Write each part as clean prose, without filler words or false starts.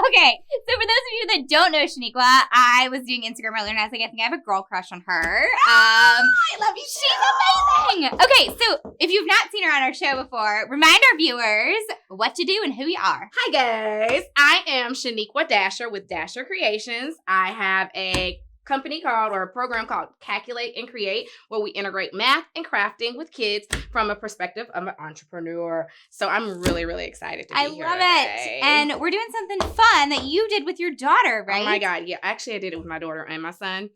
Okay, so for those of you that don't know Shaniqua, I was doing Instagram earlier and I was like, I think I have a girl crush on her. I love you. She's amazing. Okay, so if you've not seen her on our show before, remind our viewers what to do and who you are. Hi, guys. I am Shaniqua Dasher with Dasher Creations. I have a company called, or a program called Calculate and Create, where we integrate math and crafting with kids from a perspective of an entrepreneur. So I'm really, really excited to be here love today. it. And we're doing something fun that you did with your daughter, right? Oh my God. Yeah, actually I did it with my daughter and my son.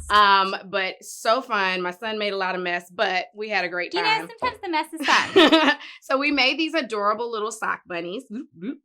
But so fun. My son made a lot of mess, but we had a great time. You know, sometimes the mess is fun. So we made these adorable little sock bunnies. And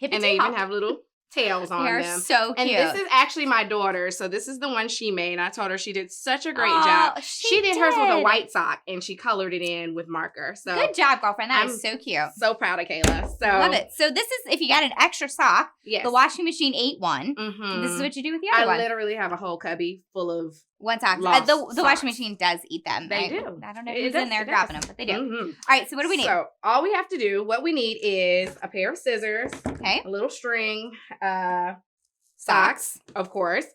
they even have little tails on them. They are so cute. And this is actually my daughter. So this is the one she made. I told her she did such a great job. She did hers with a white sock and she colored it in with marker. So good job, girlfriend. That is so cute. So proud of Kayla. So love it. So this is if you got an extra sock. Yes. The washing machine ate one. Mm-hmm. This is what you do with the other one. I literally have a whole cubby full of one sock. The washing machine does eat them. They do. I don't know who's in there grabbing them, but they do. Mm-hmm. All right, so what do we need? So all we have to do, what we need is a pair of scissors, okay, a little string, socks, of course,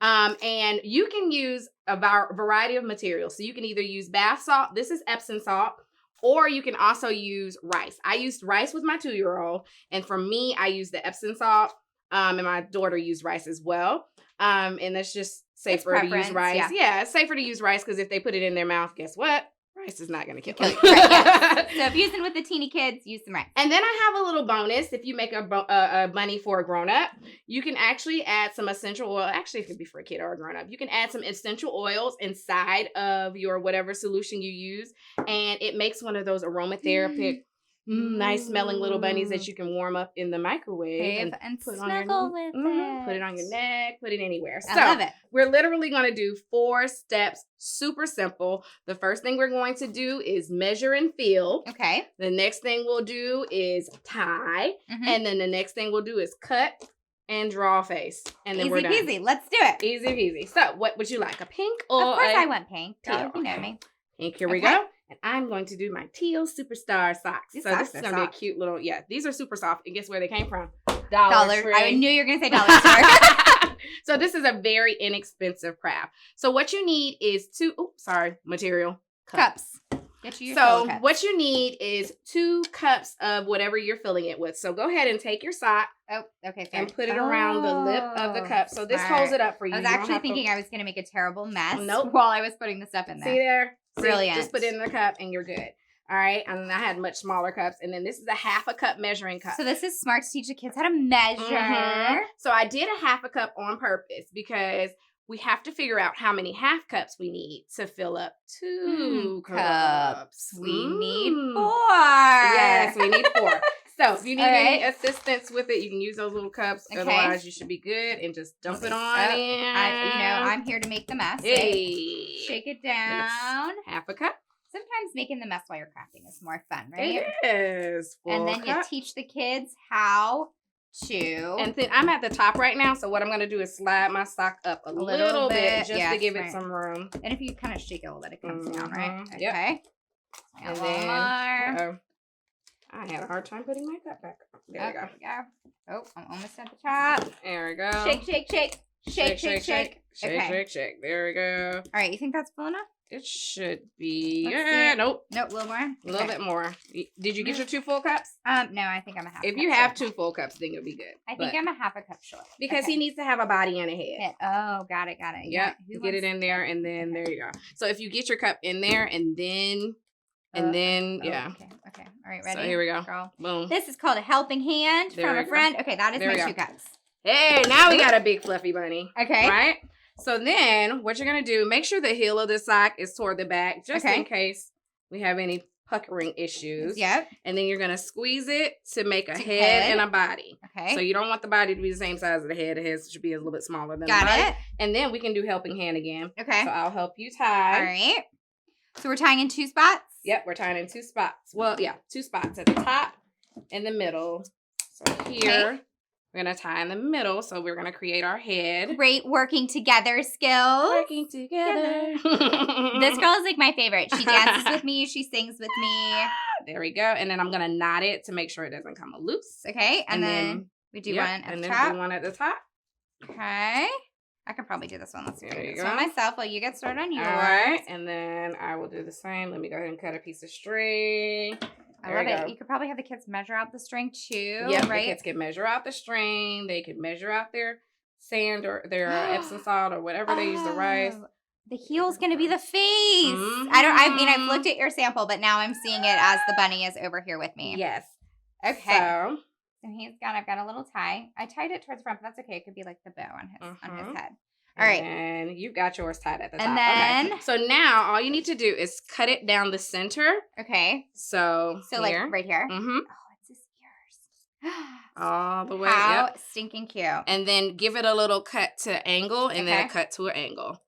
and you can use a variety of materials. So you can either use bath salt. This is Epsom salt. Or you can also use rice. I used rice with my 2-year-old. And for me, I used the Epsom salt. And my daughter used rice as well. And that's just safer to use rice. Yeah, it's safer to use rice because if they put it in their mouth, guess what? Rice is not going to kill them. Right, yeah. So if you're using with the teeny kids, use some rice. And then I have a little bonus. If you make a bunny for a grown-up, you can actually add some essential oil. Actually, it could be for a kid or a grown-up. You can add some essential oils inside of your whatever solution you use. And it makes one of those aromatherapy, nice smelling little bunnies that you can warm up in the microwave and put snuggle on with it. Put it on your neck, put it anywhere. I love it. We're literally going to do 4 steps, super simple. The first thing we're going to do is measure and feel. Okay. The next thing we'll do is tie. Mm-hmm. And then the next thing we'll do is cut and draw a face. And then we're done. Easy peasy. Let's do it. Easy peasy. So what would you like? A pink or Of course I want pink. Teal. You know me. Pink, here we go. And I'm going to do my teal superstar socks. So this is going to be a cute little, these are super soft. And guess where they came from? Dollar Tree. I knew you were going to say Dollar Store. So this is a very inexpensive craft. So what you need is material. Cups. Get you your cups. What you need is 2 cups of whatever you're filling it with. So go ahead and take your sock. Oh, okay. Sorry. And put it around the lip of the cup. So this holds it up for you. I was actually thinking I was going to make a terrible mess while I was putting the stuff in there. See there? Brilliant. Just put it in the cup and you're good. All right. And then I had much smaller cups. And then this is a 1/2 cup measuring cup. So this is smart to teach the kids how to measure. Mm-hmm. So I did a 1/2 cup on purpose because we have to figure out how many 1/2 cups we need to fill up 2 cups. We need 4. Yes, we need 4. So if you need any assistance with it, you can use those little cups. Okay. Otherwise, you should be good and just dump it on in. I'm here to make the mess. Hey. Shake it down. 1/2 cup. Sometimes making the mess while you're crafting is more fun, right? It is. And then you teach the kids how to. And then I'm at the top right now, so what I'm going to do is slide my sock up a little bit just to give it some room. And if you kind of shake it a little bit, it comes down, right? Okay. Yep. And then more. I had a hard time putting my cup back. There we go. Oh, I'm almost at the top. There we go. Shake, shake, shake. Shake, shake, shake. Shake, shake, shake. There we go. All right, you think that's full enough? It should be. Nope, a little more. A little bit more. Did you get your 2 full cups? No, I think I'm a 1/2 cup. If you have 2 full cups, then you'll be good. I think I'm a 1/2 cup short. Because he needs to have a body and a head. Oh, got it. Yep. Get it in there, and then there you go. So if you get your cup in there, and then, yeah. Okay. All right, ready? So here we go. Girl. Boom. This is called a helping hand from a friend. Okay, that is my 2 cups. Hey, now we got a big fluffy bunny. Okay. Right? So then what you're going to do, make sure the heel of the sock is toward the back just in case we have any puckering issues. Yep. And then you're going to squeeze it to make a head and a body. Okay. So you don't want the body to be the same size as the head. The head should be a little bit smaller than the body. Got it. And then we can do helping hand again. Okay. So I'll help you tie. All right. So we're tying in 2 spots? Yep, we're tying in 2 spots. Well, yeah, 2 spots at the top and the middle. So here, we're going to tie in the middle. So we're going to create our head. Great working together skills. Working together. This girl is like my favorite. She dances with me. She sings with me. There we go. And then I'm going to knot it to make sure it doesn't come loose. Okay. And then We do one at and the then top. do one at the top. Okay. I can probably do this one. Let's do There you this go. one myself while you get started on yours. All right, and then I will do the same. Let me go ahead and cut a piece of string. I love it. You could probably have the kids measure out the string too, Yeah, right? the kids can measure out the string. They could measure out their sand or their Epsom salt or whatever they use to rice. The heel's gonna be the face. Mhm. I mean, I've looked at your sample, but now I'm seeing it as the bunny is over here with me. Yes. Okay. So, I've got a little tie. I tied it towards the front, but that's okay. It could be like the bow on his head. All right. And you've got yours tied at the top. And then, okay. So now all you need to do is cut it down the center. Okay. So here. Like right here. Mm-hmm. Oh, it's his ears. All the way. How yep. stinking cute. And then give it a little cut to angle and then a cut to an angle.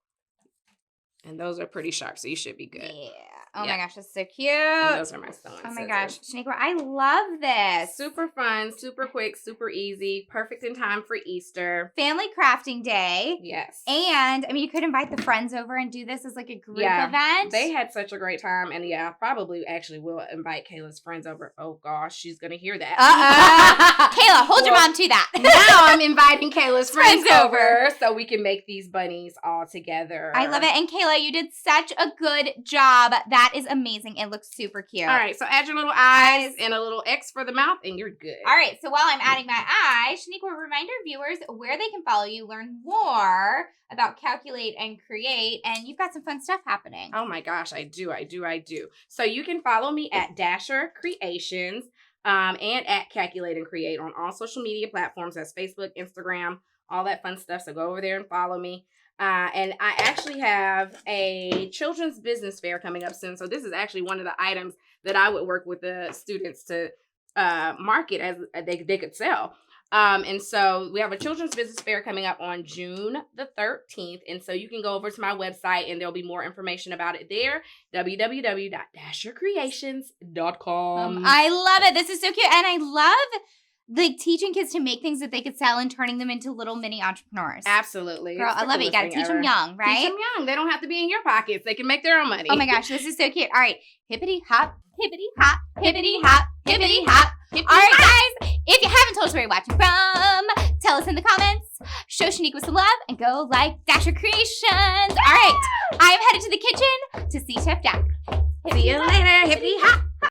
And those are pretty sharp, so you should be good. Yeah. Oh my gosh, that's so cute. And those are my sewing Oh my scissors. gosh, Shaniqua, I love this. Super fun, super quick, super easy, perfect in time for Easter. Family crafting day. Yes. And, I mean, you could invite the friends over and do this as like a group event. They had such a great time. And I probably actually will invite Kayla's friends over. Oh gosh, she's going to hear that. Kayla, hold your mom to that. Now I'm inviting Kayla's friends over so we can make these bunnies all together. I love it. And Kayla, you did such a good job. That is amazing. It looks super cute. All right, so add your little eyes and a little X for the mouth and you're good. All right, so while I'm adding my eyes, Shaniqua, remind our viewers where they can follow you, learn more about Calculate and Create, and you've got some fun stuff happening. Oh my gosh, I do. So you can follow me at Dasher Creations and at Calculate and Create on all social media platforms. That's Facebook, Instagram, all that fun stuff. So go over there and follow me. And I actually have a children's business fair coming up soon. So this is actually one of the items that I would work with the students to market as they could sell. And so we have a children's business fair coming up on June the 13th. And so you can go over to my website and there'll be more information about it there. www.dashercreations.com. I love it. This is so cute. And I love like teaching kids to make things that they could sell and turning them into little mini entrepreneurs. Absolutely. Girl, I love it. You got to teach them young, right? Teach them young. They don't have to be in your pockets. They can make their own money. Oh my gosh, this is so cute. All right. Hippity hop, hippity hop, hippity hop, hippity hop. All right, guys. If you haven't told us where you're watching from, tell us in the comments. Show Shaniqua some love and go like Dasher Creations. All right. I'm headed to the kitchen to see Chef Jack. See you later. Hippity hop.